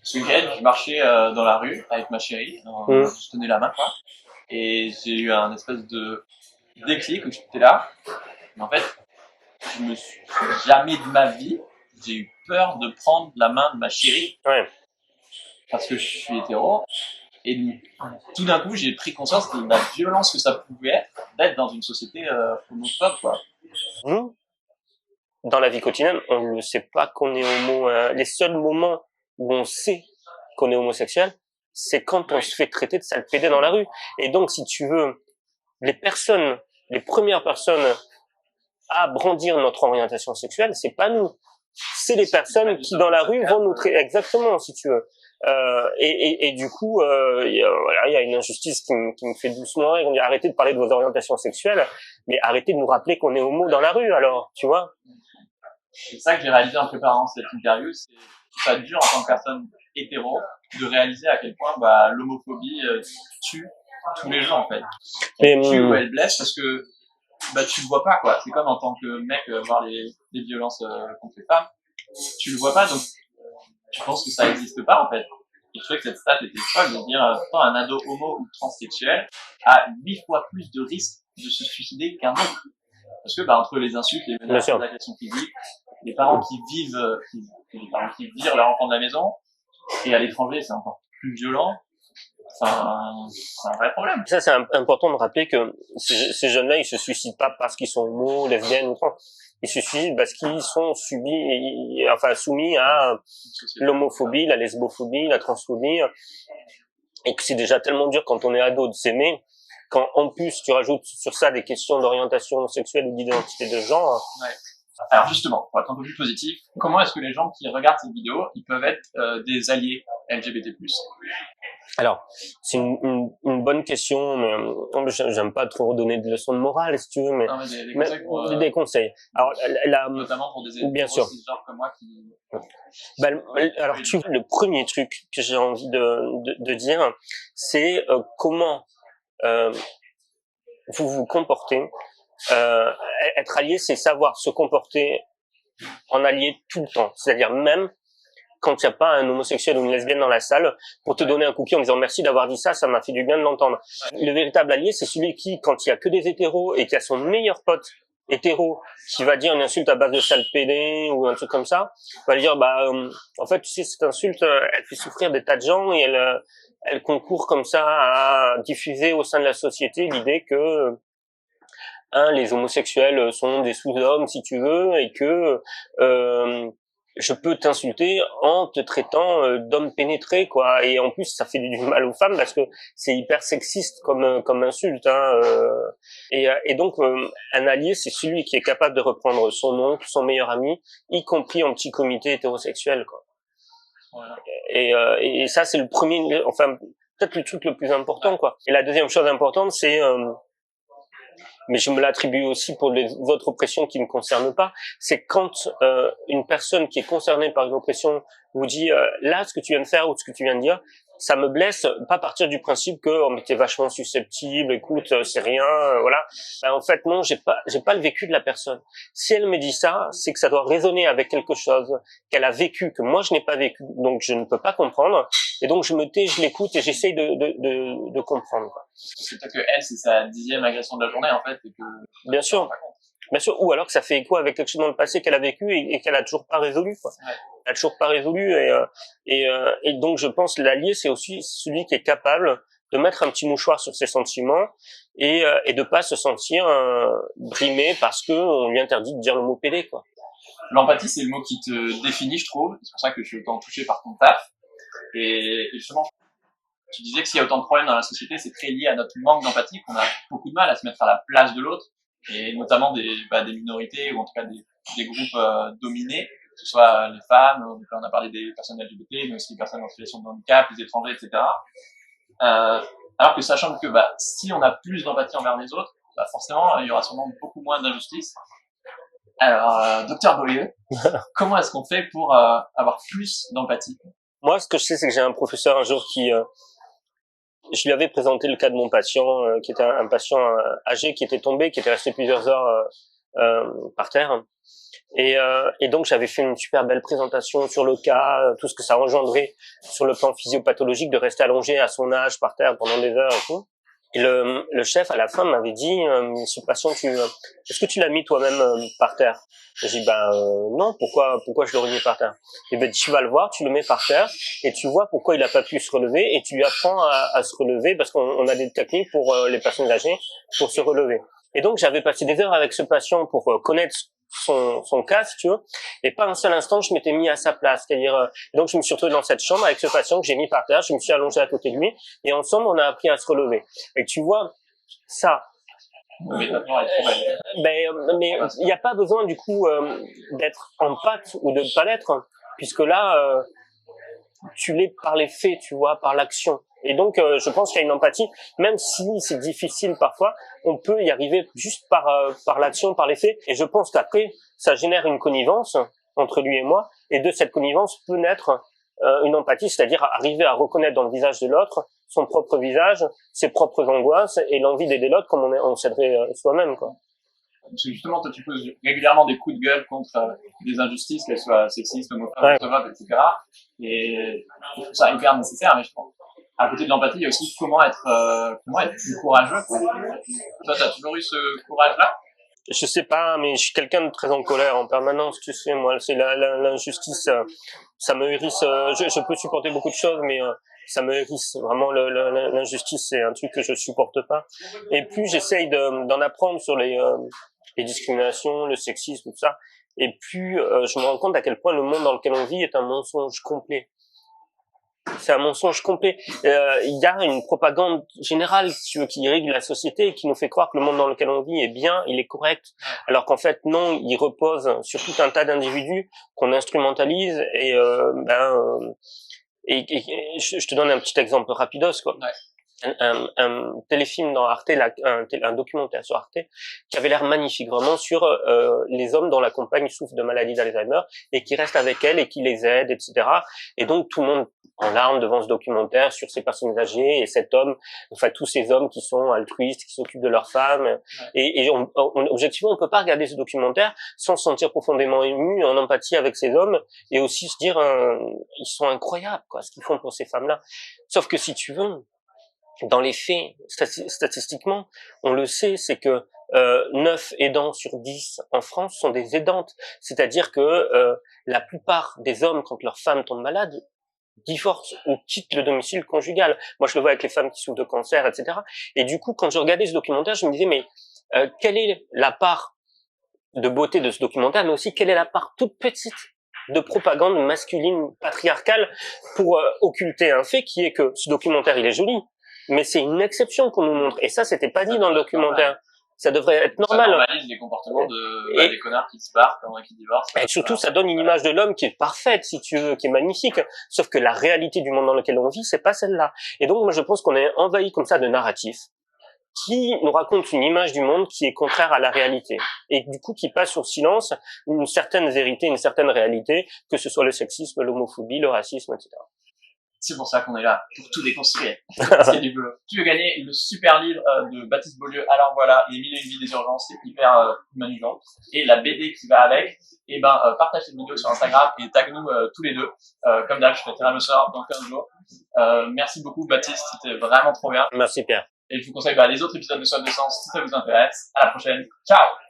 Ce week-end, je marchais dans la rue avec ma chérie, je tenais la main, quoi, et j'ai eu un espèce de déclic où j'étais là. Mais en fait, je me suis jamais de ma vie, j'ai eu peur de prendre la main de ma chérie. Ouais. Parce que je suis hétéro. Et tout d'un coup, j'ai pris conscience de la violence que ça pouvait être d'être dans une société homophobe, quoi. Dans la vie quotidienne, on ne sait pas qu'on est homo. Les seuls moments où on sait qu'on est homosexuel, c'est quand on se fait traiter de sale pédé dans la rue. Et donc, si tu veux, les premières personnes à brandir notre orientation sexuelle, c'est pas nous. C'est les personnes qui, dans la rue, vont nous traiter exactement, si tu veux. Et du coup, il y a une injustice qui me fait doucement rire. On dit arrêtez de parler de vos orientations sexuelles, mais arrêtez de nous rappeler qu'on est homo dans la rue, alors, tu vois. C'est ça que j'ai réalisé en préparant cette interview, c'est que ça dure en tant que personne hétéro de réaliser à quel point bah, l'homophobie tue tous les gens en fait. Elle tue ou elle blesse parce que bah, tu le vois pas quoi. C'est comme en tant que mec voir les violences contre les femmes, tu le vois pas donc tu penses que ça existe pas en fait. Et je trouvais que cette stat était folle de dire un ado homo ou transsexuel a 8 fois plus de risques de se suicider qu'un autre. Parce que bah, entre les insultes, les menaces, les agressions physiques, les parents qui virent leur enfant de la maison, et à l'étranger c'est encore plus violent. C'est un vrai problème. Ça, c'est important de rappeler que ces jeunes-là, ils se suicident pas parce qu'ils sont homo, lesbiennes ou trans. Ils se suicident parce qu'ils sont soumis à l'homophobie, la lesbophobie, la transphobie. Et que c'est déjà tellement dur quand on est ado de s'aimer, quand en plus tu rajoutes sur ça des questions d'orientation sexuelle ou d'identité de genre. Ouais. Alors justement, pour être un peu plus positif, comment est-ce que les gens qui regardent ces vidéos, ils peuvent être des alliés LGBT+. Alors, c'est une bonne question, mais j'aime pas trop donner de leçons de morale, si tu veux, mais, non, mais des conseils. Alors, notamment pour des bien sûr. Genre comme moi qui... alors, le premier truc que j'ai envie de dire, c'est comment vous vous comportez. Être allié, c'est savoir se comporter en allié tout le temps. C'est-à-dire même quand il n'y a pas un homosexuel ou une lesbienne dans la salle, pour te donner un cookie en disant merci d'avoir dit ça, ça m'a fait du bien de l'entendre. Le véritable allié, c'est celui qui, quand il y a que des hétéros et qui a son meilleur pote hétéro qui va dire une insulte à base de sale pédé ou un truc comme ça, va lui dire en fait tu sais cette insulte elle fait souffrir des tas de gens et elle concourt comme ça à diffuser au sein de la société l'idée que les homosexuels sont des sous-hommes si tu veux et que je peux t'insulter en te traitant d'homme pénétré, quoi. Et en plus, ça fait du mal aux femmes parce que c'est hyper sexiste comme insulte. Hein, et donc, un allié, c'est celui qui est capable de reprendre son oncle, son meilleur ami, y compris en petit comité hétérosexuel, quoi. Voilà. Et ça, c'est le premier, enfin, peut-être le truc le plus important, quoi. Et la deuxième chose importante, c'est mais je me l'attribue aussi pour les autres oppressions qui ne me concernent pas, c'est quand une personne qui est concernée par une oppression vous dit là, ce que tu viens de faire ou ce que tu viens de dire, ça me blesse, pas partir du principe que oh, mais t'es vachement susceptible, écoute, c'est rien, voilà. Ben, en fait, non, j'ai pas le vécu de la personne. Si elle me dit ça, c'est que ça doit résonner avec quelque chose qu'elle a vécu, que moi je n'ai pas vécu, donc je ne peux pas comprendre. Et donc je me tais, je l'écoute et j'essaye de comprendre, quoi. C'est peut-être que elle, c'est sa 10e agression de la journée, en fait, et que... Bien sûr. Bien sûr, ou alors que ça fait écho avec quelque chose dans le passé qu'elle a vécu et qu'elle a toujours pas résolu, quoi. Ouais. Elle a toujours pas résolu et donc je pense que l'allié c'est aussi celui qui est capable de mettre un petit mouchoir sur ses sentiments et de pas se sentir brimé parce que on lui interdit de dire le mot pédé, quoi. L'empathie, c'est le mot qui te définit, je trouve. C'est pour ça que je suis autant touché par ton taf. Et justement, tu disais que s'il y a autant de problèmes dans la société, c'est très lié à notre manque d'empathie, qu'on a beaucoup de mal à se mettre à la place de l'autre, et notamment des minorités, ou en tout cas des groupes dominés, que ce soit les femmes, on a parlé des personnes LGBT, mais aussi des personnes en situation de handicap, les étrangers, etc. Alors que sachant que si on a plus d'empathie envers les autres, forcément, il y aura sûrement beaucoup moins d'injustice. Alors, docteur Beaulieu, comment est-ce qu'on fait pour avoir plus d'empathie? Moi, ce que je sais, c'est que j'ai un professeur un jour qui... je lui avais présenté le cas de mon patient, qui était un patient âgé, qui était tombé, qui était resté plusieurs heures par terre. Et donc, j'avais fait une super belle présentation sur le cas, tout ce que ça engendrait sur le plan physiopathologique de rester allongé à son âge par terre pendant des heures et tout. Et le chef, à la fin, m'avait dit, ce patient, est-ce que tu l'as mis toi-même par terre? J'ai dit, non, pourquoi je l'aurais mis par terre? Et ben, tu vas le voir, tu le mets par terre, et tu vois pourquoi il a pas pu se relever, et tu lui apprends à se relever, parce qu'on a des techniques pour les personnes âgées, pour se relever. Et donc, j'avais passé des heures avec ce patient pour connaître son cas, si tu veux, et pas un seul instant je m'étais mis à sa place, c'est-à-dire donc je me suis retrouvé dans cette chambre avec ce patient que j'ai mis par terre, je me suis allongé à côté de lui et ensemble on a appris à se relever. Et tu vois ça, mais il n'y a pas besoin du coup d'être en pâte ou de ne pas l'être, puisque là tu l'es par les faits, tu vois, par l'action. Et donc, je pense qu'il y a une empathie, même si c'est difficile parfois, on peut y arriver juste par l'action, par les faits. Et je pense qu'après, ça génère une connivence entre lui et moi, et de cette connivence peut naître une empathie, c'est-à-dire arriver à reconnaître dans le visage de l'autre son propre visage, ses propres angoisses et l'envie d'aider l'autre comme on s'aiderait soi-même, quoi. Parce que justement, toi, tu poses régulièrement des coups de gueule contre des injustices, qu'elles soient sexistes, homophobes, etc. Et je trouve ça hyper nécessaire, mais je pense. À côté de l'empathie, il y a aussi comment être plus courageux, quoi. Toi, t'as toujours eu ce courage-là? Je sais pas, mais je suis quelqu'un de très en colère en permanence, tu sais, moi, c'est l'injustice, ça me hérisse, je peux supporter beaucoup de choses, mais ça me hérisse. Vraiment, l'injustice, c'est un truc que je supporte pas. Et plus j'essaye d'en apprendre sur les discriminations, le sexisme, tout ça, et plus je me rends compte à quel point le monde dans lequel on vit est un mensonge complet. C'est un mensonge complet. Il y a une propagande générale, si tu veux, qui règle la société et qui nous fait croire que le monde dans lequel on vit est bien, il est correct, alors qu'en fait non, il repose sur tout un tas d'individus qu'on instrumentalise et je te donne un petit exemple rapidos, quoi. Ouais. Un téléfilm dans Arte, un documentaire sur Arte qui avait l'air magnifique, vraiment sur les hommes dont la compagne souffre de maladie d'Alzheimer et qui restent avec elle et qui les aident, etc. Et donc tout le monde en larmes devant ce documentaire sur ces personnes âgées et cet homme, enfin tous ces hommes qui sont altruistes, qui s'occupent de leurs femmes. Ouais. Et objectivement, on peut pas regarder ce documentaire sans se sentir profondément ému, en empathie avec ces hommes et aussi se dire ils sont incroyables, quoi, ce qu'ils font pour ces femmes-là. Sauf que si tu veux, dans les faits, statistiquement, on le sait, c'est que 9 aidants sur 10 en France sont des aidantes. C'est-à-dire que la plupart des hommes, quand leur femme tombe malade, divorcent ou quittent le domicile conjugal. Moi, je le vois avec les femmes qui souffrent de cancer, etc. Et du coup, quand je regardais ce documentaire, je me disais, mais quelle est la part de beauté de ce documentaire, mais aussi quelle est la part toute petite de propagande masculine patriarcale pour occulter un fait qui est que ce documentaire, il est joli, mais c'est une exception qu'on nous montre. Et ça, c'était pas dit dans le documentaire. Ça devrait être normal. Ça normalise les comportements des connards qui se barrent, qui divorcent. Et surtout, ça donne une image de l'homme qui est parfaite, si tu veux, qui est magnifique. Sauf que la réalité du monde dans lequel on vit, c'est pas celle-là. Et donc, moi, je pense qu'on est envahi comme ça de narratifs qui nous racontent une image du monde qui est contraire à la réalité. Et du coup, qui passe sur silence une certaine vérité, une certaine réalité, que ce soit le sexisme, l'homophobie, le racisme, etc. C'est pour ça qu'on est là, pour tout déconstruire. C'est du boulot. Tu veux gagner le super livre de Baptiste Beaulieu, alors voilà, les 1001 vies des urgences, c'est hyper humanisant. Et la BD qui va avec, partage cette vidéo sur Instagram et tag-nous tous les deux. Comme d'hab, je ferai tirer le sort dans 15 jours. Merci beaucoup Baptiste, c'était vraiment trop bien. Merci Pierre. Et je vous conseille les autres épisodes de Soif de Sens si ça vous intéresse. À la prochaine. Ciao!